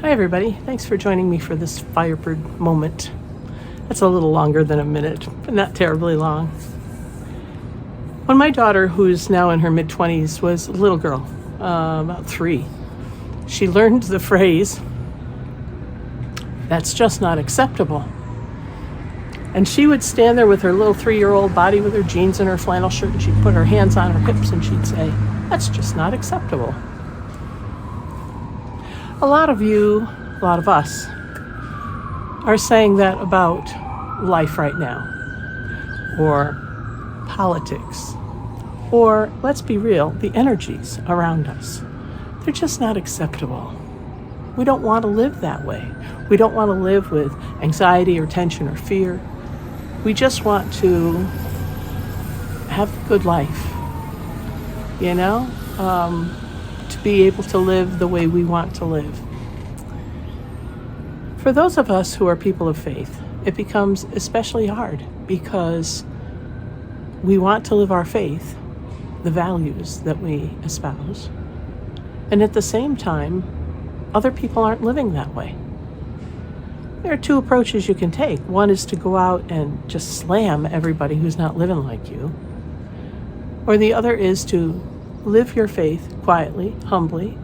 Hi everybody, thanks for joining me for this Firebird moment. That's a little longer than a minute, but not terribly long. When my daughter, who's now in her mid-20s, was a little girl, about 3, she learned the phrase, "That's just not acceptable." And she would stand there with her little 3-year-old body with her jeans and her flannel shirt, and she'd put her hands on her hips and she'd say, "That's just not acceptable." A lot of us, are saying that about life right now, or politics, or, let's be real, the energies around us. They're just not acceptable. We don't want to live that way. We don't want to live with anxiety or tension or fear. We just want to have a good life, to be able to live the way we want to live. For those of us who are people of faith, it becomes especially hard because we want to live our faith, the values that we espouse, and at the same time, other people aren't living that way. There are 2 approaches you can take. One is to go out and just slam everybody who's not living like you, or the other is to live your faith quietly, humbly.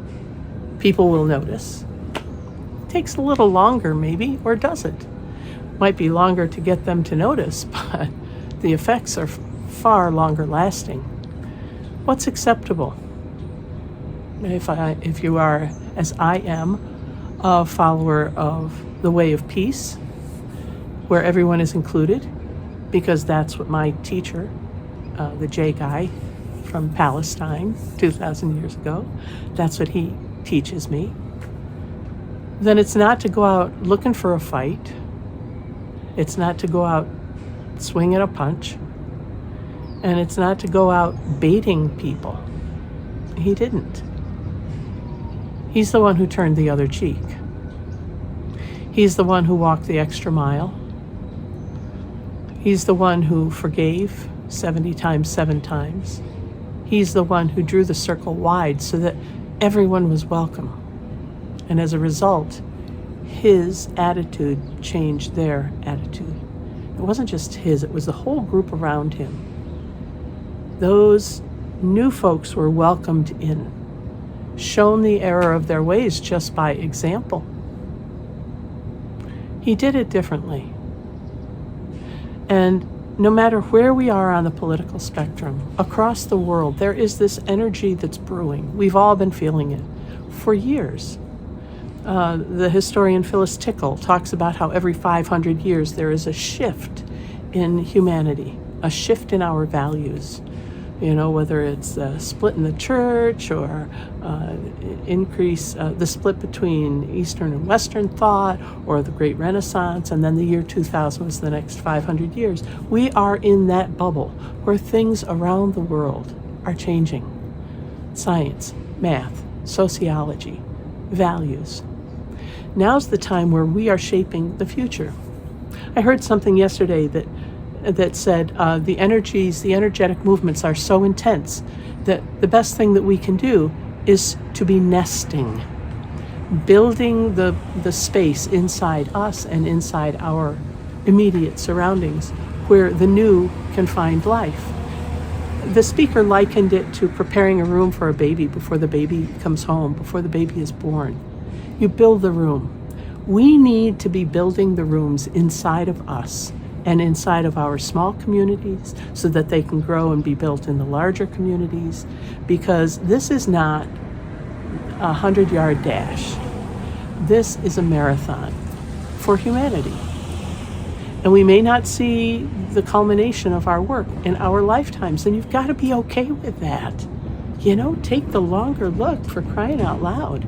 People will notice. It takes a little longer maybe, or does it? Might be longer to get them to notice, but the effects are far longer lasting. What's acceptable? If you are, as I am, a follower of the way of peace, where everyone is included, because that's what my teacher, the J guy from Palestine 2,000 years ago, that's what he teaches me, then it's not to go out looking for a fight. It's not to go out swinging a punch. And it's not to go out baiting people. He didn't. He's the one who turned the other cheek. He's the one who walked the extra mile. He's the one who forgave 70 times, 7 times. He's the one who drew the circle wide so that everyone was welcome. And as a result, his attitude changed their attitude. It wasn't just his, it was the whole group around him. Those new folks were welcomed in, shown the error of their ways just by example. He did it differently. And no matter where we are on the political spectrum, across the world, there is this energy that's brewing. We've all been feeling it for years. The historian Phyllis Tickle talks about how every 500 years there is a shift in humanity, a shift in our values. Whether it's a split in the church or increase the split between Eastern and Western thought, or the Great Renaissance, and then the year 2000 was the next 500 years. We are in that bubble where things around the world are changing. Science, math, sociology, values. Now's the time where we are shaping the future. I heard something yesterday that said the energetic movements are so intense that the best thing that we can do is to be nesting, building the space inside us and inside our immediate surroundings where the new can find life. The speaker likened it to preparing a room for a baby before the baby comes home, before the baby is born. You build the room. We need to be building the rooms inside of us and inside of our small communities so that they can grow and be built in the larger communities, because this is not a 100-yard dash. This is a marathon for humanity. And we may not see the culmination of our work in our lifetimes, and you've got to be okay with that. Take the longer look, for crying out loud.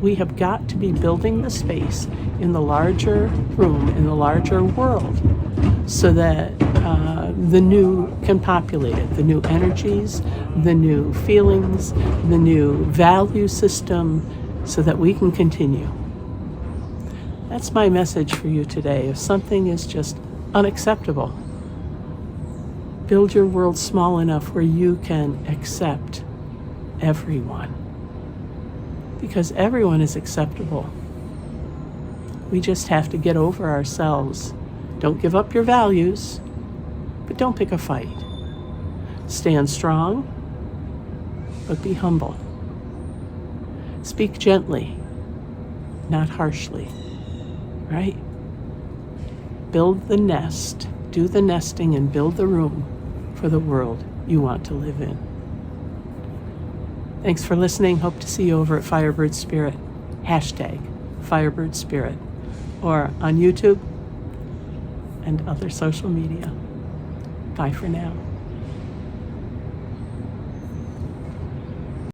We have got to be building the space in the larger room, in the larger world, so that the new can populate it, the new energies, the new feelings, the new value system, so that we can continue. That's my message for you today. If something is just unacceptable, build your world small enough where you can accept everyone. because everyone is acceptable. We just have to get over ourselves. Don't give up your values, but don't pick a fight. Stand strong, but be humble. Speak gently, not harshly, right? Build the nest, do the nesting, and build the room for the world you want to live in. Thanks for listening. Hope to see you over at Firebird Spirit, #Firebird Spirit, or on YouTube and other social media. Bye for now.